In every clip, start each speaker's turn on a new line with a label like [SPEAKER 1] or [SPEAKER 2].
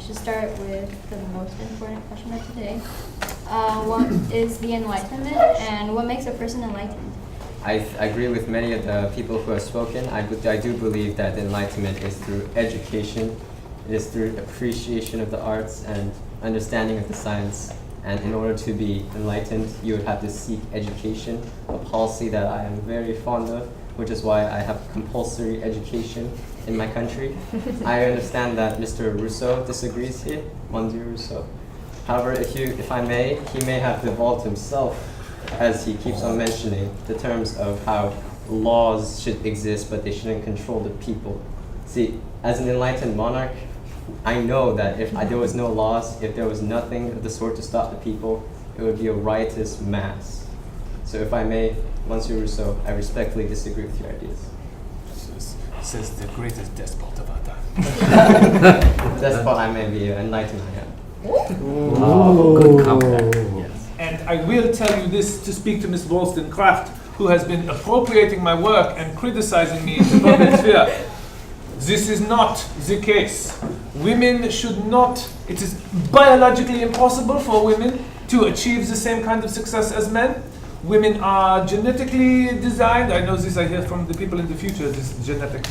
[SPEAKER 1] should start with the most important question of today. What is the Enlightenment, and what makes a person enlightened?
[SPEAKER 2] I agree with many of the people who have spoken. I do believe that enlightenment is through education, it is through appreciation of the arts and understanding of the science. And in order to be enlightened, you would have to seek education, a policy that I am very fond of, which is why I have compulsory education in my country. I understand that Mr. Rousseau disagrees here, Monsieur Rousseau. However, if I may, he may have devolved himself, as he keeps on mentioning, the terms of how laws should exist, but they shouldn't control the people. See, as an enlightened monarch, I know that if there was no laws, if there was nothing of the sort to stop the people, it would be a riotous mass. So if I may, Monsieur Rousseau, I respectfully disagree with your ideas.
[SPEAKER 3] Says the greatest despot of our time.
[SPEAKER 2] Despot I may be, enlightened I am.
[SPEAKER 4] Good compliment. Yes.
[SPEAKER 3] And I will tell you this to speak to Miss Wollstonecraft, who has been appropriating my work and criticizing me in the public sphere. This is not the case. Women should not, it is biologically impossible for women to achieve the same kind of success as men. Women are genetically designed, I know this, I hear from the people in the future, this is genetic.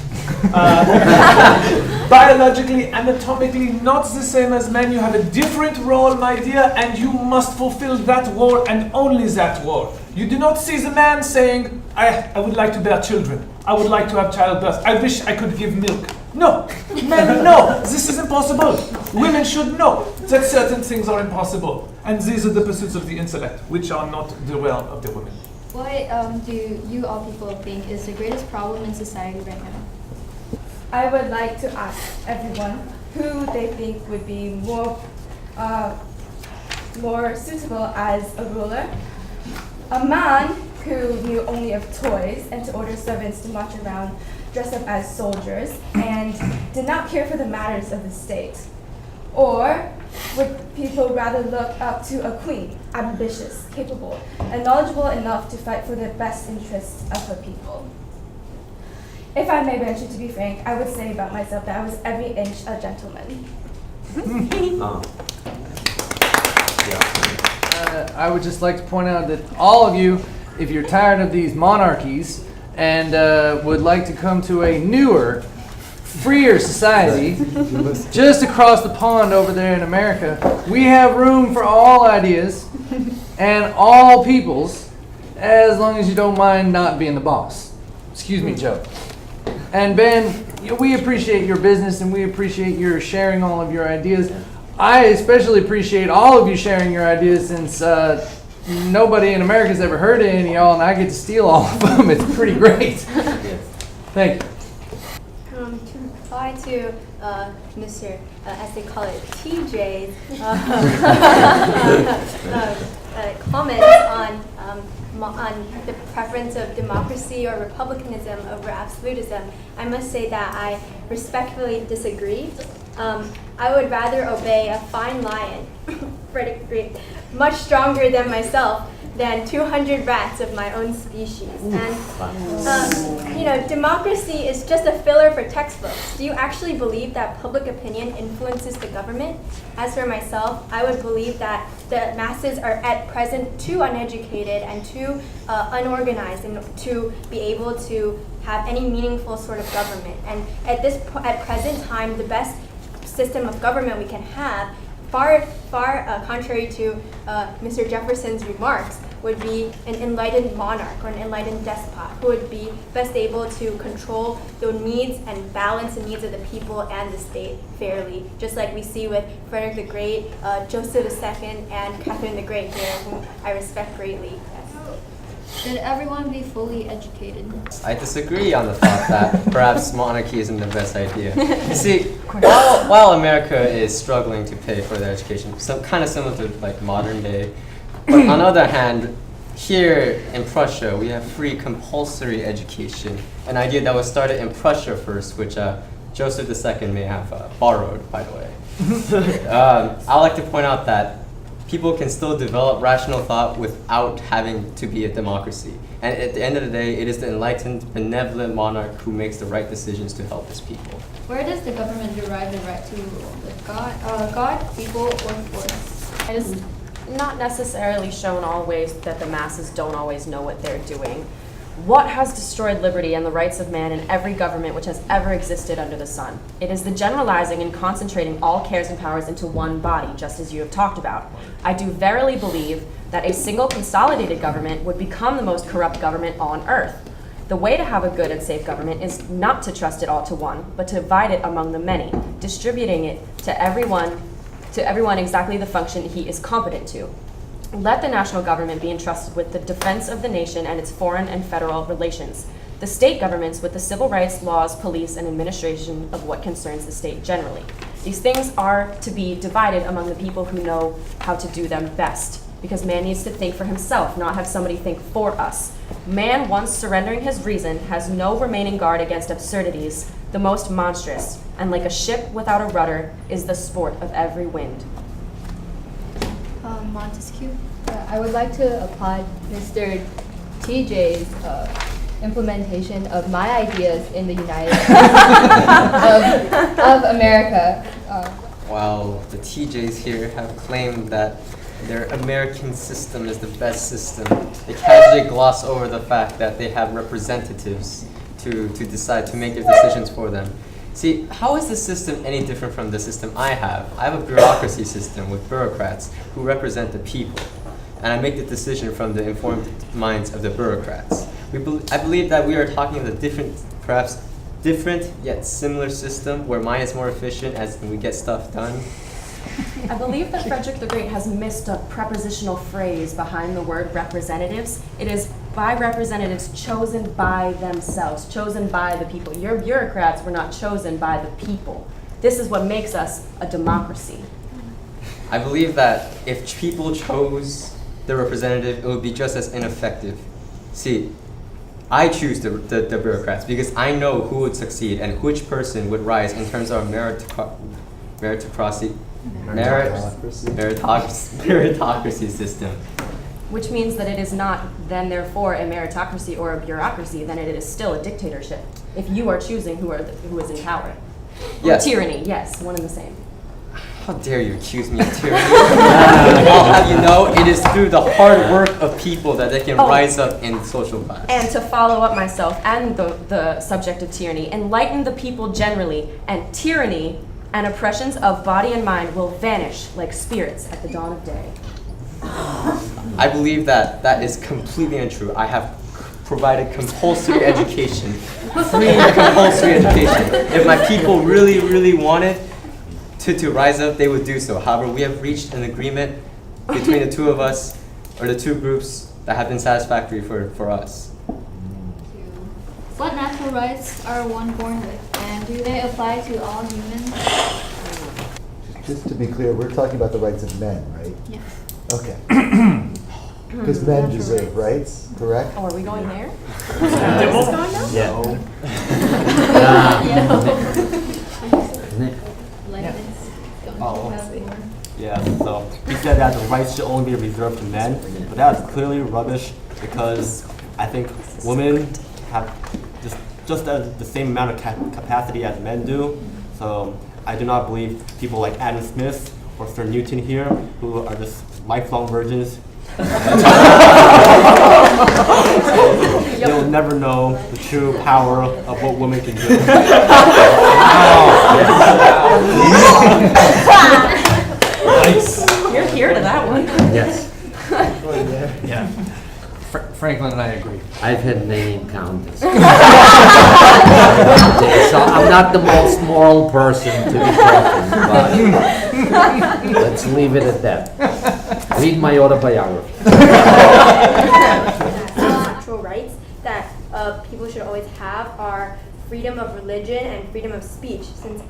[SPEAKER 3] Biologically, anatomically, not the same as men. You have a different role, my dear, and you must fulfill that role and only that role. You do not see the man saying, I would like to bear children. I would like to have childbirth. I wish I could give milk. No, men, no, this is impossible. Women should know that certain things are impossible. And these are the pursuits of the intellect, which are not the realm of the women.
[SPEAKER 1] What do you all people think is the greatest problem in society right now?
[SPEAKER 5] I would like to ask everyone who they think would be more suitable as a ruler. A man who knew only of toys and to order servants to march around dressed up as soldiers and did not care for the matters of the state. Or would people rather look up to a queen, ambitious, capable, and knowledgeable enough to fight for the best interests of her people? If I may venture to be frank, I would say about myself that I was every inch a gentleman.
[SPEAKER 6] I would just like to point out that all of you, if you're tired of these monarchies and would like to come to a newer, freer society, just across the pond over there in America, we have room for all ideas and all peoples, as long as you don't mind not being the boss. Excuse me, Joe. And Ben, we appreciate your business and we appreciate your sharing all of your ideas. I especially appreciate all of you sharing your ideas, since nobody in America has ever heard of any of y'all, and I get to steal all of them. It's pretty great. Thank you.
[SPEAKER 7] To reply to Mr. As they call it, TJ's comments on the preference of democracy or republicanism over absolutism, I must say that I respectfully disagree. I would rather obey a fine lion, much stronger than myself, than 200 rats of my own species. And democracy is just a filler for textbooks. Do you actually believe that public opinion influences the government? As for myself, I would believe that the masses are at present too uneducated and too unorganized and to be able to have any meaningful sort of government. And at present time, the best system of government we can have, far contrary to Mr. Jefferson's remarks, would be an enlightened monarch or an enlightened despot who would be best able to control the needs and balance the needs of the people and the state fairly, just like we see with Frederick the Great, Joseph II, and Catherine the Great here, whom I respect greatly.
[SPEAKER 1] Should everyone be fully educated?
[SPEAKER 2] I disagree on the thought that perhaps monarchy isn't the best idea. You see, while America is struggling to pay for their education, kind of similar to like modern day, but on the other hand, here in Prussia, we have free compulsory education, an idea that was started in Prussia first, which Joseph II may have borrowed, by the way. I like to point out that people can still develop rational thought without having to be a democracy. And at the end of the day, it is the enlightened, benevolent monarch who makes the right decisions to help his people.
[SPEAKER 1] Where does the government derive the right to rule? With God, people, or force?
[SPEAKER 8] It is not necessarily shown always that the masses don't always know what they're doing. What has destroyed liberty and the rights of man in every government which has ever existed under the sun? It is the generalizing and concentrating all cares and powers into one body, just as you have talked about. I do verily believe that a single consolidated government would become the most corrupt government on earth. The way to have a good and safe government is not to trust it all to one, but to divide it among the many, distributing it to everyone exactly the function he is competent to. Let the national government be entrusted with the defense of the nation and its foreign and federal relations. The state governments with the civil rights, laws, police, and administration of what concerns the state generally. These things are to be divided among the people who know how to do them best, because man needs to think for himself, not have somebody think for us. Man, once surrendering his reason, has no remaining guard against absurdities, the most monstrous, and like a ship without a rudder, is the sport of every wind.
[SPEAKER 1] Montesquieu?
[SPEAKER 9] I would like to applaud Mr. TJ's implementation of my ideas in the United States of America.
[SPEAKER 2] While the TJs here have claimed that their American system is the best system, they casually gloss over the fact that they have representatives to decide, to make their decisions for them. See, how is this system any different from the system I have? I have a bureaucracy system with bureaucrats who represent the people, and I make the decision from the informed minds of the bureaucrats. I believe that we are talking of a different, perhaps different yet similar system where mine is more efficient as we get stuff done.
[SPEAKER 8] I believe that Frederick the Great has missed a prepositional phrase behind the word representatives. It is by representatives chosen by themselves, chosen by the people. Your bureaucrats were not chosen by the people. This is what makes us a democracy.
[SPEAKER 2] I believe that if people chose the representative, it would be just as ineffective. See, I choose the bureaucrats because I know who would succeed and which person would rise in terms of meritocracy system.
[SPEAKER 8] Which means that it is not then therefore a meritocracy or a bureaucracy, then it is still a dictatorship. If you are choosing who is in power.
[SPEAKER 2] Yes.
[SPEAKER 8] Or tyranny, yes, one and the same.
[SPEAKER 2] How dare you accuse me of tyranny? I'll have you know, it is through the hard work of people that they can rise up in social class.
[SPEAKER 8] And to follow up myself and the subject of tyranny, enlighten the people generally, and tyranny and oppressions of body and mind will vanish like spirits at the dawn of day.
[SPEAKER 2] I believe that that is completely untrue. I have provided compulsory education, free compulsory education. If my people really, really wanted to rise up, they would do so. However, we have reached an agreement between the two of us, or the two groups, that have been satisfactory for us.
[SPEAKER 1] What natural rights are one born with, and do they apply to all humans?
[SPEAKER 10] Just to be clear, we're talking about the rights of men, right?
[SPEAKER 1] Yes.
[SPEAKER 10] Okay. Because men deserve rights, correct?
[SPEAKER 8] Oh, are we going there?
[SPEAKER 3] Demo?
[SPEAKER 4] Yeah.
[SPEAKER 11] Yeah, so he said that the rights should only be reserved to men, but that's clearly rubbish because I think women have just the same amount of capacity as men do. So I do not believe people like Adam Smith or Sir Newton here, who are just lifelong virgins, they'll never know the true power of what women can do.
[SPEAKER 3] Nice.
[SPEAKER 8] You're here to that one.
[SPEAKER 4] Yes.
[SPEAKER 3] Yeah.
[SPEAKER 6] Franklin and I agree.
[SPEAKER 4] I've had name counters. So I'm not the most moral person to be talking, but let's leave it at that. Read my autobiography.
[SPEAKER 7] Natural rights that people should always have are freedom of religion and freedom of speech. Since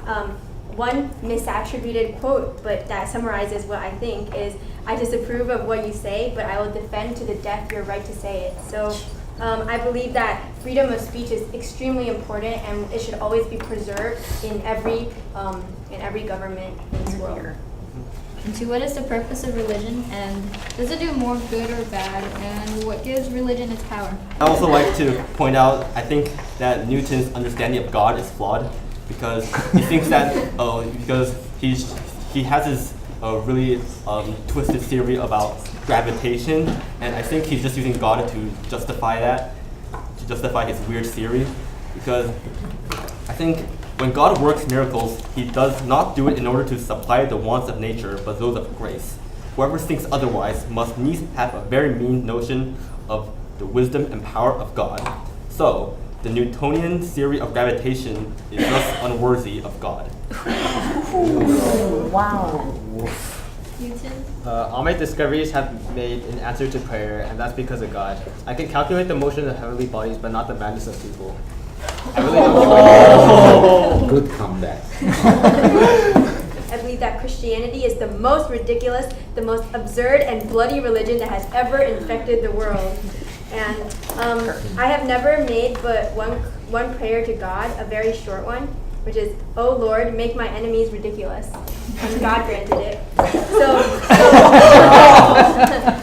[SPEAKER 7] one misattributed quote, but that summarizes what I think is, I disapprove of what you say, but I will defend to the death your right to say it. So I believe that freedom of speech is extremely important, and it should always be preserved in every government in this world.
[SPEAKER 1] into what is the purpose of religion, and does it do more good or bad, and what gives religion its power?
[SPEAKER 11] I also like to point out, I think that Newton's understanding of God is flawed because he thinks that because he has this really twisted theory about gravitation, and I think he's just using God to justify that, to justify his weird theory, because I think when God works miracles, he does not do it in order to supply the wants of nature, but those of grace. Whoever thinks otherwise must needs have a very mean notion of the wisdom and power of God. So, the Newtonian theory of gravitation is thus unworthy of God.
[SPEAKER 8] Wow.
[SPEAKER 1] Newton?
[SPEAKER 12] All my discoveries have made in answer to prayer, and that's because of God. I can calculate the motion of heavenly bodies, but not the madness of people. I really don't.
[SPEAKER 4] Good comeback.
[SPEAKER 7] I believe that Christianity is the most ridiculous, the most absurd and bloody religion that has ever infected the world. And I have never made but one prayer to God, a very short one, which is, "Oh Lord, make my enemies ridiculous." And God granted it. So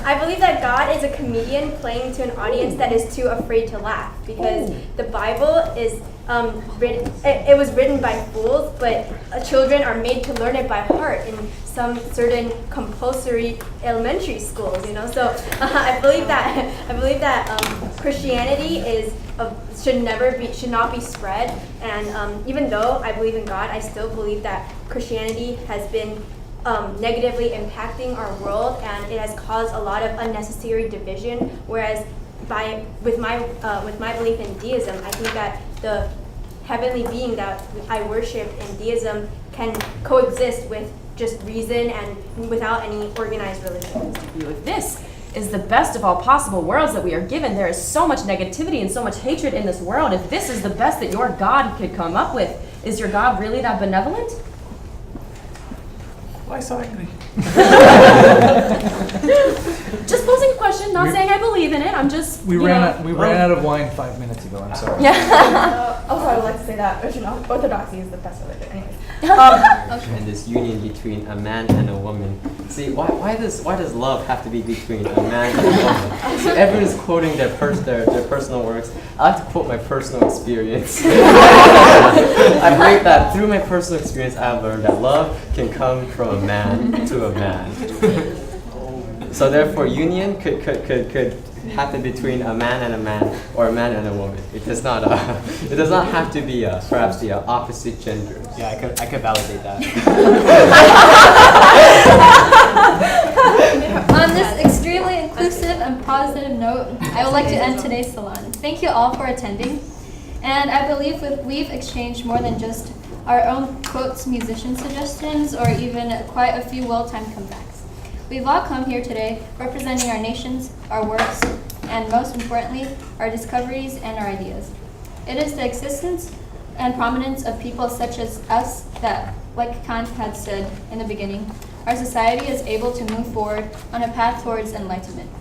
[SPEAKER 7] I believe that God is a comedian playing to an audience that is too afraid to laugh, because the Bible is written. It was written by fools, but children are made to learn it by heart in some certain compulsory elementary schools. You know, so I believe that Christianity should not be spread. And even though I believe in God, I still believe that Christianity has been negatively impacting our world, and it has caused a lot of unnecessary division. Whereas with my belief in deism, I think that the heavenly being that I worship in deism can coexist with just reason and without any organized religion.
[SPEAKER 8] This is the best of all possible worlds that we are given. There is so much negativity and so much hatred in this world. If this is the best that your God could come up with, is your God really that benevolent?
[SPEAKER 3] Why so angry?
[SPEAKER 8] Just posing a question, not saying I believe in it. I'm just,
[SPEAKER 6] We ran out of wine 5 minutes ago. I'm sorry.
[SPEAKER 5] Also, I would like to say that orthodoxy is the best religion. Anyways.
[SPEAKER 2] And this union between a man and a woman. See, why does love have to be between a man and a woman? So everyone's quoting their personal works. I like to quote my personal experience. I believe that through my personal experience, I've learned that love can come from a man to a man. So therefore, union could happen between a man and a man, or a man and a woman. It does not have to be perhaps the opposite genders.
[SPEAKER 11] Yeah, I could validate that.
[SPEAKER 1] On this extremely inclusive and positive note, I would like to end today's salon. Thank you all for attending, and I believe we've exchanged more than just our own quotes, musician suggestions, or even quite a few well-timed comebacks. We've all come here today representing our nations, our works, and most importantly, our discoveries and our ideas. It is the existence and prominence of people such as us that, like Kant had said in the beginning, our society is able to move forward on a path towards enlightenment.